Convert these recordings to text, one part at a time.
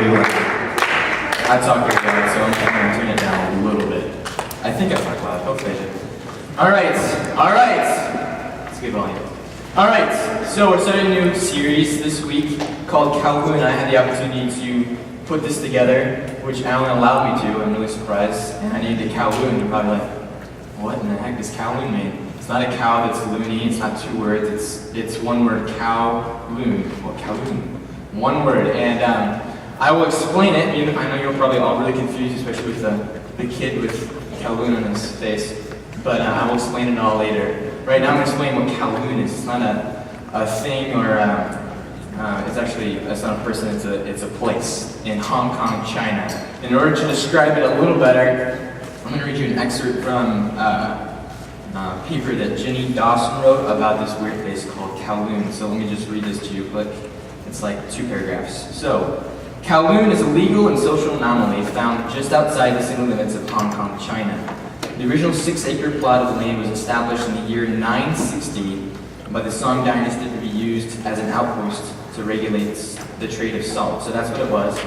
really loud. I talk pretty loud, so I'm going to turn it down a little bit. I think I talk loud, hopefully I do. Alright. Let's get volume. Alright, so we're starting a new series this week called Kowloon. I had the opportunity to put this together, which Alan allowed me to. I'm really surprised. And I named it Kowloon. You're probably like, what in the heck does Kowloon mean? It's not a cow that's loony, it's not two words, it's one word, Kowloon. Well, Kowloon. One word, and I will explain it. I know you're probably all really confused, especially with the kid with Kowloon on his face, but I will explain it all later. Right now I'm going to explain what Kowloon is. It's not a thing or it's not a person, it's a place in Hong Kong, China. In order to describe it a little better, I'm going to read you an excerpt from a paper that Jenny Dawson wrote about this weird place called Kowloon. So let me just read this to you quick. It's like 2 paragraphs. So, Kowloon is a legal and social anomaly found just outside the city limits of Hong Kong, China. The original 6-acre plot of land was established in the year 960 by the Song dynasty to be used as an outpost to regulate the trade of salt. So that's what it was.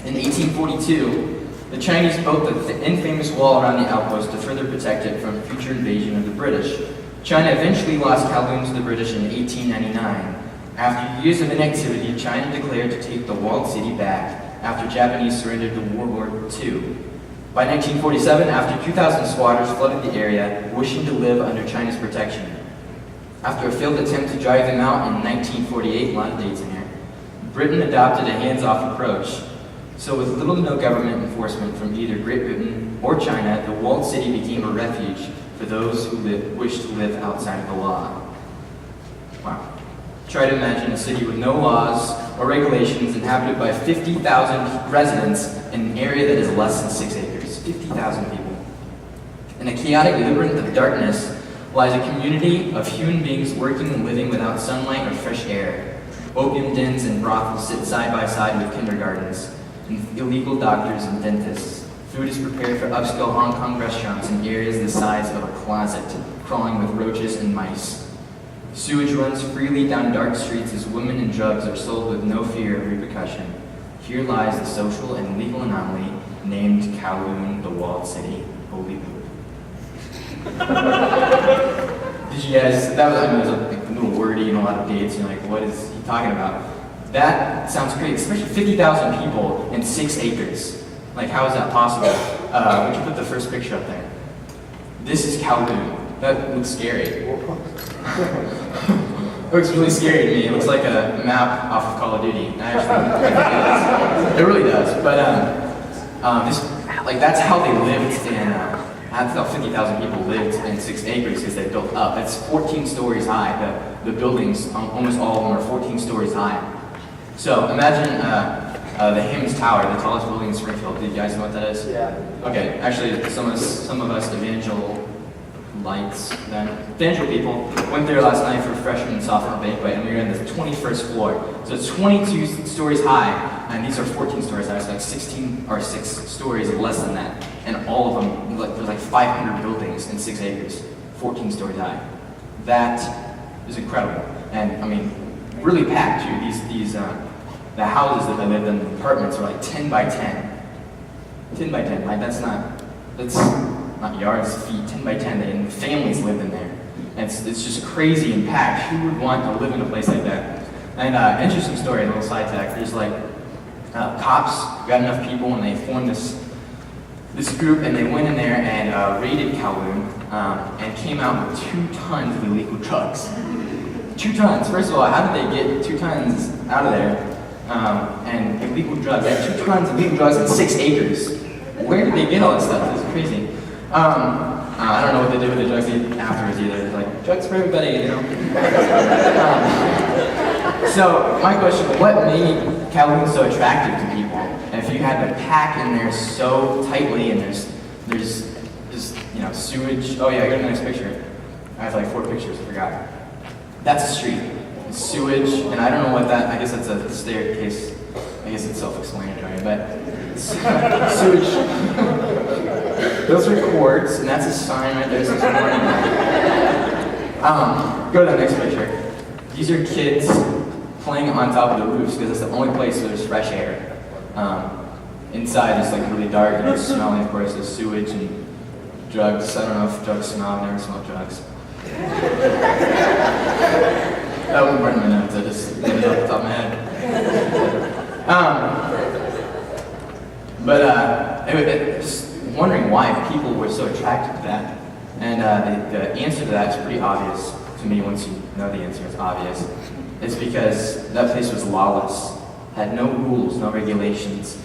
In 1842, the Chinese built the infamous wall around the outpost to further protect it from future invasion of the British. China eventually lost Kowloon to the British in 1899. After years of inactivity, China declared to take the walled city back after Japanese surrendered to World War II. By 1947, after 2,000 squatters flooded the area, wishing to live under China's protection. After a failed attempt to drive them out in 1948, a lot of dates in here, Britain adopted a hands-off approach. So with little to no government enforcement from either Great Britain or China, the walled city became a refuge for those who wished to live outside of the law. Wow. Try to imagine a city with no laws or regulations inhabited by 50,000 residents in an area that is less than 6 acres. 50,000 people. In a chaotic labyrinth of darkness lies a community of human beings working and living without sunlight or fresh air. Opium dens and brothels sit side by side with kindergartens and illegal doctors and dentists. Food is prepared for upscale Hong Kong restaurants in areas the size of a closet, crawling with roaches and mice. Sewage runs freely down dark streets as women and drugs are sold with no fear of repercussion. Here lies the social and legal anomaly named Kowloon, the walled city. Holy poop. Did you guys, that was, it was a little wordy and a lot of dates, and you're like, what is he talking about? That sounds great, especially 50,000 people in 6 acres. Like, how is that possible? Would you put the first picture up there? This is Kowloon. That looks scary. It looks really scary to me. It looks like a map off of Call of Duty. It really does. But that's how they lived in. That's how 50,000 people lived in 6 acres because they built up. It's 14 stories high. The buildings, almost all of them are 14 stories high. So imagine the Hims Tower, the tallest building in Springfield. Do you guys know what that is? Yeah. Okay. Actually, some of us evangelical people went there last night for a freshman and sophomore banquet, and we were in the 21st floor. So it's 22 stories high, and these are 14 stories high, so like 16 or 6 stories less than that. And all of them, there's like 500 buildings in 6 acres, 14 stories high. That is incredible. And I mean, really packed too. The houses that they lived in, the apartments are like 10 by 10. 10 by 10, like that's not yards, feet, 10 by 10, and families lived in there. And it's just crazy and packed. Who would want to live in a place like that? And interesting story, a little side tack. There's like cops got enough people and they formed this group, and they went in there and raided Kowloon and came out with 2 tons of illegal drugs. 2 tons. First of all, how did they get 2 tons out of there? And illegal drugs. They had 2 tons of illegal drugs in 6 acres. Where did they get all this stuff? It's crazy. I don't know what they did with the drugs afterwards either. It's like, drugs for everybody, you know? So, my question, what made Kowloon so attractive to people? And if you had to pack in there so tightly, and there's just, sewage. Oh yeah, I got the next picture. I have like 4 pictures, I forgot. That's a street. It's sewage, and I don't know what that, I guess that's a staircase. I guess it's self-explanatory, but sewage. Those are cords, and that's a sign right there. Says warning. Go to the next picture. These are kids playing on top of the roofs because it's the only place where there's fresh air. Inside is like really dark and it's smelling, of course, of sewage and drugs. I don't know if drugs smell. I've never smelled drugs. That wouldn't burn my notes. I just made it off the top of my head. Just wondering why people were so attracted to that. And the answer to that is pretty obvious to me once you know the answer. It's obvious. It's because that place was lawless, had no rules, no regulations.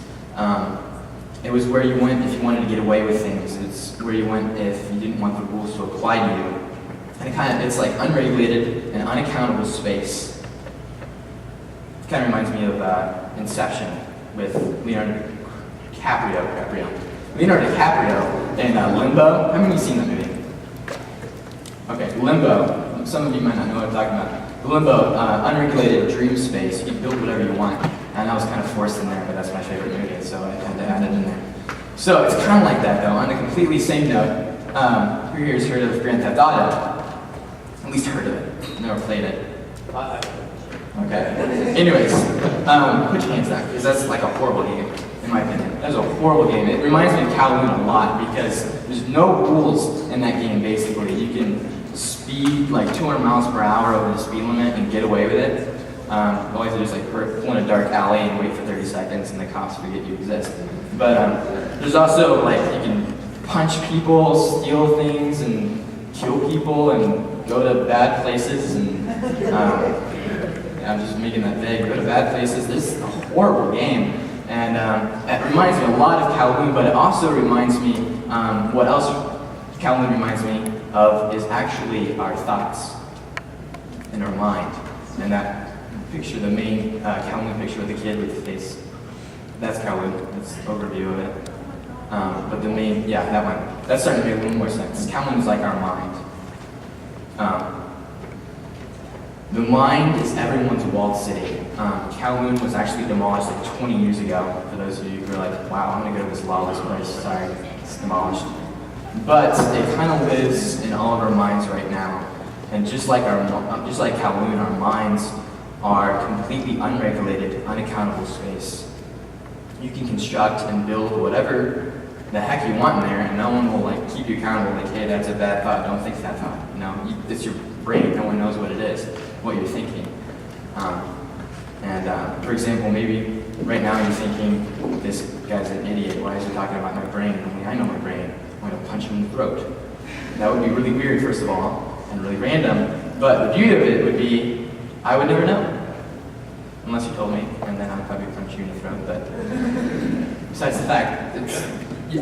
It was where you went if you wanted to get away with things. It's where you went if you didn't want the rules to apply to you. And it's like unregulated and unaccountable space. It kind of reminds me of Inception with Leonardo DiCaprio in Limbo. How many of you seen that movie? Okay, Limbo. Some of you might not know what I'm talking about. Limbo, unregulated dream space. You can build whatever you want. And that was kind of forced in there, but that's my favorite movie, so I had to add it in there. So it's kind of like that, though. On a completely same note, who here has heard of Grand Theft Auto? At least heard of it. Never played it. Okay. Anyways, put your hands down, because that's like a horrible game, in my opinion. That's a horrible game. It reminds me of Kowloon a lot, because there's no rules in that game, basically. You can speed like 200 miles per hour over the speed limit and get away with it. All you have to do is like pull in a dark alley and wait for 30 seconds and the cops forget you exist. But there's also like you can punch people, steal things, and kill people and go to bad places and I'm just making that vague. Go to bad places. This is a horrible game. And it reminds me a lot of Kowloon, but it also reminds me, what else Kowloon reminds me of is actually our thoughts in our mind. And that picture, the main Kowloon picture with the kid with the face, that's Kowloon. That's the overview of it. But the main, yeah, that one. That's starting to make a little more sense. Kowloon is like our mind. The mind is everyone's walled city. Kowloon was actually demolished like 20 years ago. For those of you who are like, wow, I'm gonna go to this lawless place. Sorry, it's demolished. But it kind of lives in all of our minds right now. And just like Kowloon, our minds are completely unregulated, unaccountable space. You can construct and build whatever the heck you want in there, and no one will like keep you accountable. Like, hey, that's a bad thought. Don't think that thought. You know, it's your brain. No one knows what it is, what you're thinking. For example, maybe right now you're thinking, this guy's an idiot. Why is he talking about my brain? Only I know my brain. I'm going to punch him in the throat. That would be really weird, first of all, and really random. But the beauty of it would be, I would never know. Unless you told me, and then I'd probably punch you in the throat. But besides the fact,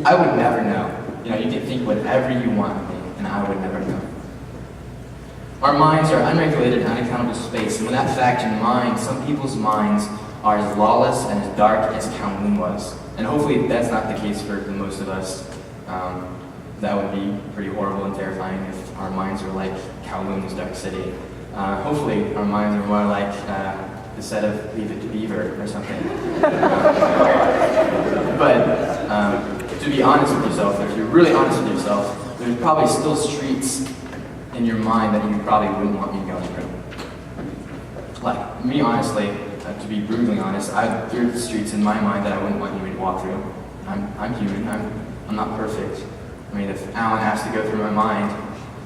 I would never know. You know, you can think whatever you want of me, and I would never know. Our minds are unregulated, unaccountable space, and with that fact in mind, some people's minds are as lawless and as dark as Kowloon was. And hopefully that's not the case for most of us. That would be pretty horrible and terrifying if our minds were like Kowloon's dark city. Hopefully our minds are more like the set of Leave It to Beaver or something. But to be honest with yourself, if you're really honest with yourself, there's probably still streets in your mind that you probably wouldn't want me going through. Like, me honestly, to be brutally honest, there are streets in my mind that I wouldn't want you to walk through. I'm human, I'm not perfect. I mean, if Alan asked to go through my mind,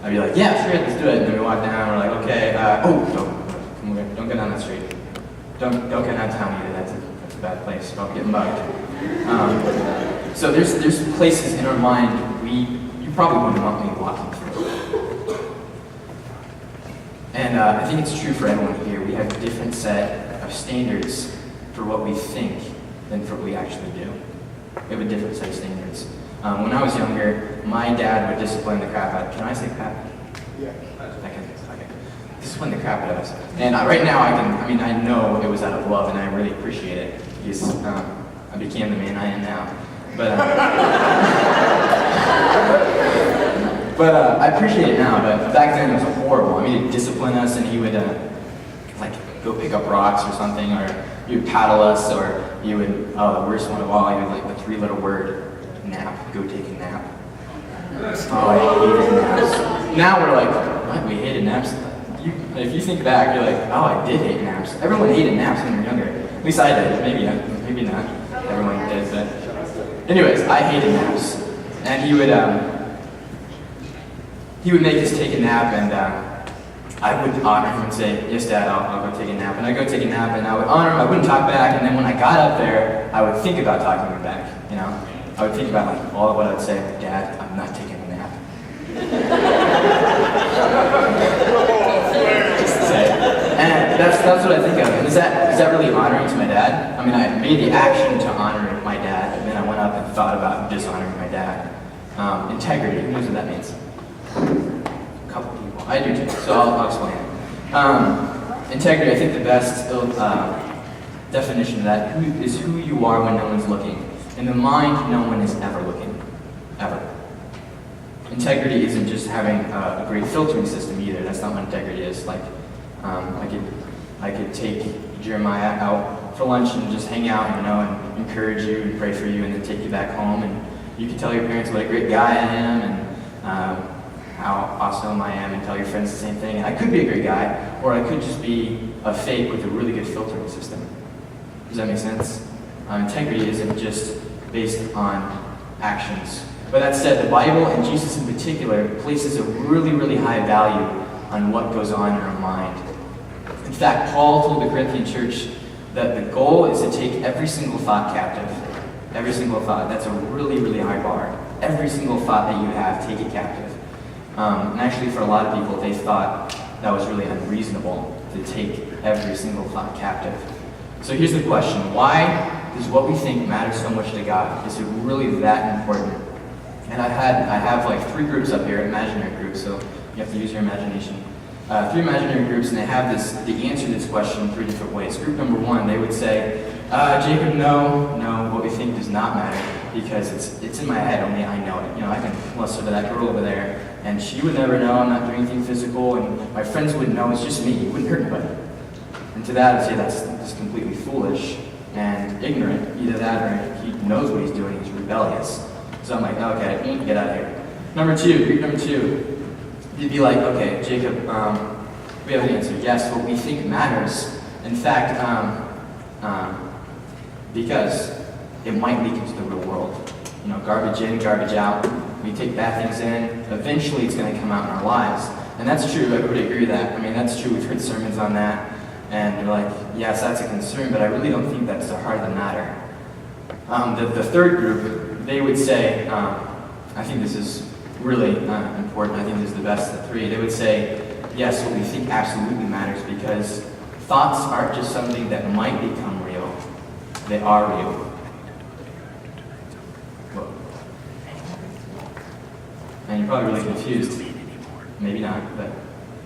I'd be like, yeah, sure, let's do it. And then we walk down, we're like, okay, don't go down that street. Don't go downtown either, that's a bad place, about getting mugged. So there's places in our mind you probably wouldn't want me walking through. And I think it's true for everyone here. We have a different set of standards for what we think than for what we actually do. We have a different set of standards. When I was younger, my dad would discipline the crap out of, can I say crap? Yeah. Okay. Discipline the crap out of us. And right now I know it was out of love and I really appreciate it. Because I became the man I am now. But I appreciate it now, but back then it was horrible. I mean, he'd discipline us and he would like go pick up rocks or something, or he would paddle us, or he would, the worst one of all, he would like the 3-letter word, nap, go take a nap. Oh, I hated naps. Now we're like, what, we hated naps? If you think back, you're like, oh, I did hate naps. Everyone hated naps when we were younger. At least I did, maybe not. it, but anyways, I hated naps. And he would make us take a nap, and I would honor him and say, yes, Dad, I'll go take a nap. And I'd go take a nap, and I would honor him, I wouldn't talk back, and then when I got up there, I would think about talking him back, you know? I would think about like all of what I would say, Dad, I'm not taking a nap. Just to say. And that's what I think of. And is that really honoring to my dad? I mean, I made the action to honor my dad, and then I went up and thought about dishonoring my dad. Integrity, who knows what that means? A couple people. I do too, so I'll explain it. Integrity, I think the best definition of that is who you are when no one's looking. In the mind, no one is ever looking. Ever. Integrity isn't just having a great filtering system either. That's not what integrity is. Like, I could take Jeremiah out for lunch and just hang out, you know, and encourage you and pray for you, and then take you back home, and you can tell your parents what a great guy I am, and how awesome I am, and tell your friends the same thing. And I could be a great guy, or I could just be a fake with a really good filtering system. Does that make sense? Integrity isn't just based on actions. But that said, the Bible, and Jesus in particular, places a really, really high value on what goes on in our mind. In fact, Paul told the Corinthian church that the goal is to take every single thought captive. Every single thought. That's a really, really high bar. Every single thought that you have, take it captive. And actually, for a lot of people, they thought that was really unreasonable to take every single thought captive. So here's the question. Why does what we think matter so much to God? Is it really that important? And I have like 3 groups up here, imaginary groups, so you have to use your imagination. 3 imaginary groups, and they have the answer to this question in 3 different ways. Group number 1, they would say, Jacob, no, what we think does not matter, because it's in my head, only I know it. You know, I can listen to that girl over there, and she would never know I'm not doing anything physical, and my friends wouldn't know, it's just me, it wouldn't hurt anybody. And to that, I'd say that's just completely foolish and ignorant. Either that or he knows what he's doing, he's rebellious. So I'm like, okay, get out of here. Group number 2, you'd be like, okay, Jacob, we have an answer. Yes, what we think matters. In fact, because it might leak into the real world. You know, garbage in, garbage out. We take bad things in, eventually it's going to come out in our lives. And that's true, everybody agree with that. I mean, that's true, we've heard sermons on that. And you're like, yes, that's a concern, but I really don't think that's the heart of the matter. The third group, they would say, I think this is really important, I think this is the best of the 3. They would say, yes, what we think absolutely matters, because thoughts aren't just something that might become real, they are real. Whoa. And you're probably really confused. Maybe not, but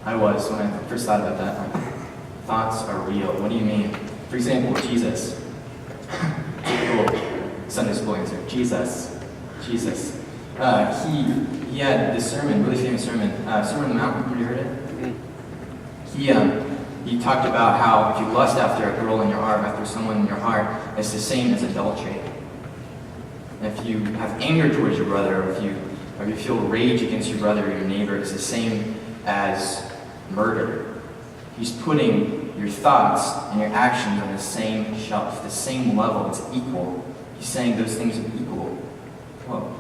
I was when I first thought about that. Like, thoughts are real. What do you mean? For example, Jesus. Cool. Sunday school answer. Jesus. He had this sermon, really famous sermon, Sermon on the Mount. Have you heard it? He talked about how if you lust after a girl in your heart, after someone in your heart, it's the same as adultery. If you have anger towards your brother, or if you feel rage against your brother or your neighbor, it's the same as murder. He's putting your thoughts and your actions on the same shelf, the same level. It's equal. He's saying those things are equal. Whoa.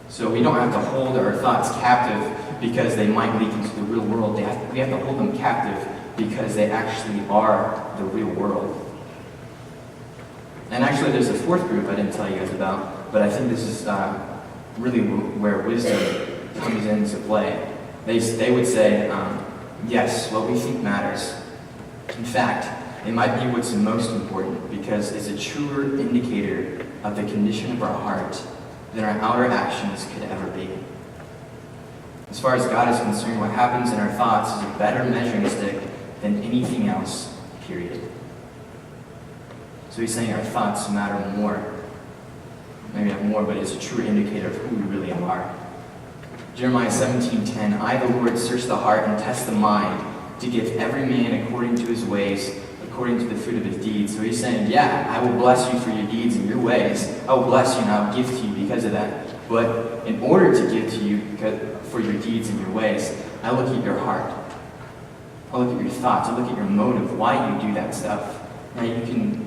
So we don't have to hold our thoughts captive because they might leak into the real world. We have to hold them captive because they actually are the real world. And actually there's a 4th group I didn't tell you guys about, but I think this is really where wisdom comes into play. They would say, yes, what we think matters. In fact, it might be what's most important, because it's a truer indicator of the condition of our heart than our outer actions could ever be. As far as God is concerned, what happens in our thoughts is a better measuring stick than anything else, period. So he's saying our thoughts matter more. Maybe not more, but it's a true indicator of who we really are. Jeremiah 17:10, I, the Lord, search the heart and test the mind to give every man according to his ways, according to the fruit of his deeds. So he's saying, yeah, I will bless you for your deeds and your ways. I will bless you and I will give to you because of that. But in order to give to you for your deeds and your ways, I look at your heart. I look at your thoughts. I look at your motive, why you do that stuff. Now you can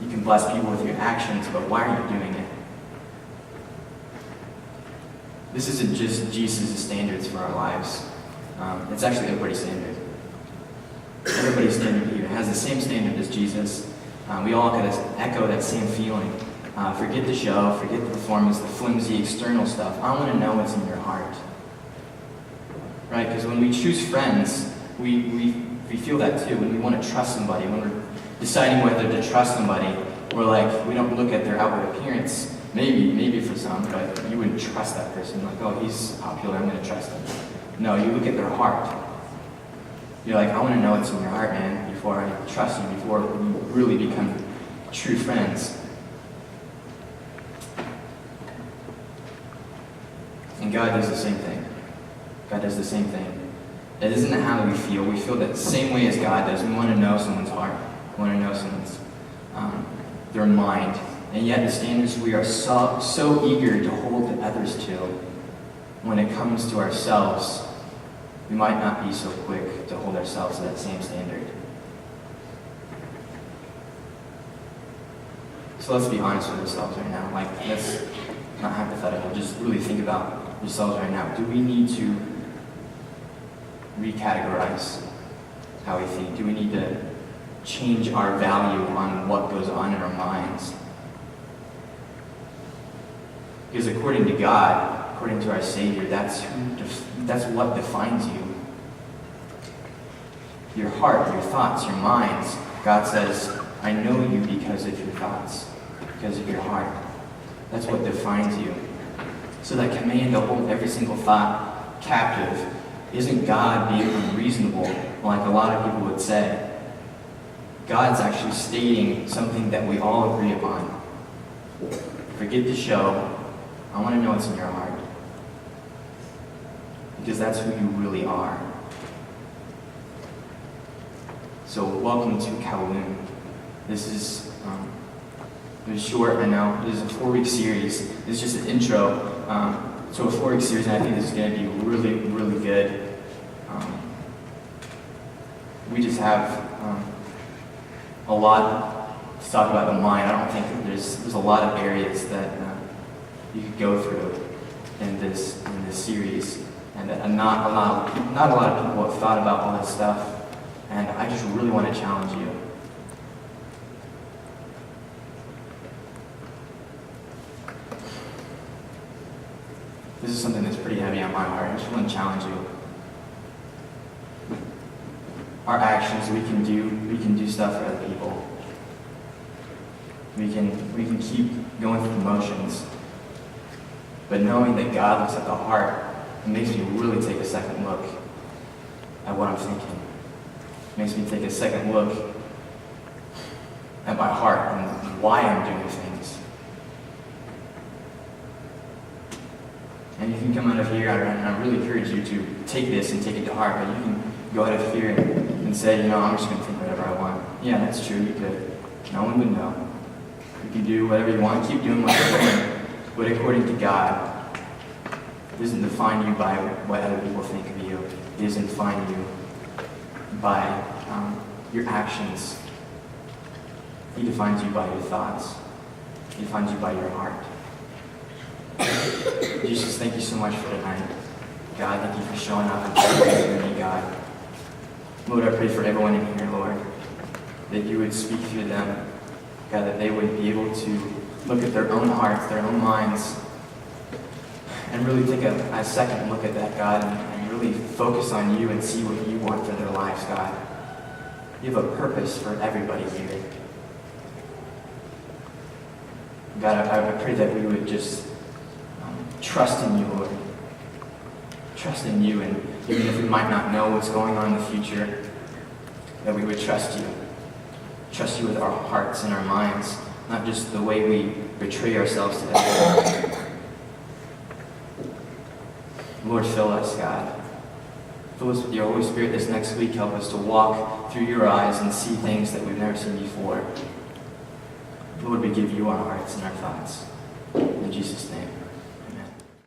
You can bless people with your actions, but why are you doing it? This isn't just Jesus' standards for our lives. It's actually everybody's standard. Everybody's standard here has the same standard as Jesus. We all got to echo that same feeling. Forget the show, forget the performance, the flimsy external stuff. I want to know what's in your heart. Right? Because when we choose friends, we feel that too. When we want to trust somebody, when we're deciding whether to trust somebody, we're like, we don't look at their outward appearance. Maybe for some, but you wouldn't trust that person. Like, oh, he's popular, I'm going to trust him. No, you look at their heart. You're like, I want to know what's in your heart, man, before I trust you, before we really become true friends. And God does the same thing. God does the same thing. It isn't how we feel. We feel that the same way as God does. We want to know someone's heart. We want to know someone's, their mind. And yet the standards we are so eager to hold others to, when it comes to ourselves, we might not be so quick to hold ourselves to that same standard. So let's be honest with ourselves right now. Like, let's not hypothetical, just really think about yourselves right now. Do we need to recategorize how we think? Do we need to change our value on what goes on in our minds? Because according to God, according to our Savior, that's what defines you. Your heart, your thoughts, your minds. God says, I know you because of your thoughts, because of your heart. That's what defines you. So that command to hold every single thought captive isn't God being unreasonable, like a lot of people would say. God's actually stating something that we all agree upon. Forget the show. I want to know what's in your heart. Because that's who you really are. So welcome to Kowloon. This is it was short, I know. This is a 4-week series. It's just an intro to a 4-week series, and I think this is going to be really, really good. We just have a lot to talk about the mind. I don't think that there's a lot of areas that you could go through in this series, and that not a lot of people have thought about all this stuff. And I just really want to challenge you. This is something that's pretty heavy on my heart. I just want to challenge you. Our actions, we can do stuff for other people. We can keep going through the motions. But knowing that God looks at the heart, it makes me really take a second look at what I'm thinking. It makes me take a second look at my heart and why I'm doing things. And you can come out of here, and I really encourage you to take this and take it to heart, but you can go out of here and say, I'm just going to think whatever I want. Yeah, that's true, you could. No one would know. You can do whatever you want, keep doing what you're doing. But according to God, it doesn't define you by what other people think of you. It doesn't define you by your actions. He defines you by your thoughts. He defines you by your heart. Jesus, thank you so much for tonight. God, thank you for showing up and praying for me, God. Lord, I pray for everyone in here, Lord, that you would speak through them. God, that they would be able to look at their own hearts, their own minds, and really take a second look at that, God, and really focus on you and see what you want for their lives, God. You have a purpose for everybody here. God, I pray that we would just trust in you, Lord. Trust in you, and even if we might not know what's going on in the future, that we would trust you. Trust you with our hearts and our minds, not just the way we betray ourselves to everyone. Lord, fill us, God. Fill us with your Holy Spirit this next week. Help us to walk through your eyes and see things that we've never seen before. Lord, we give you our hearts and our thoughts. In Jesus' name.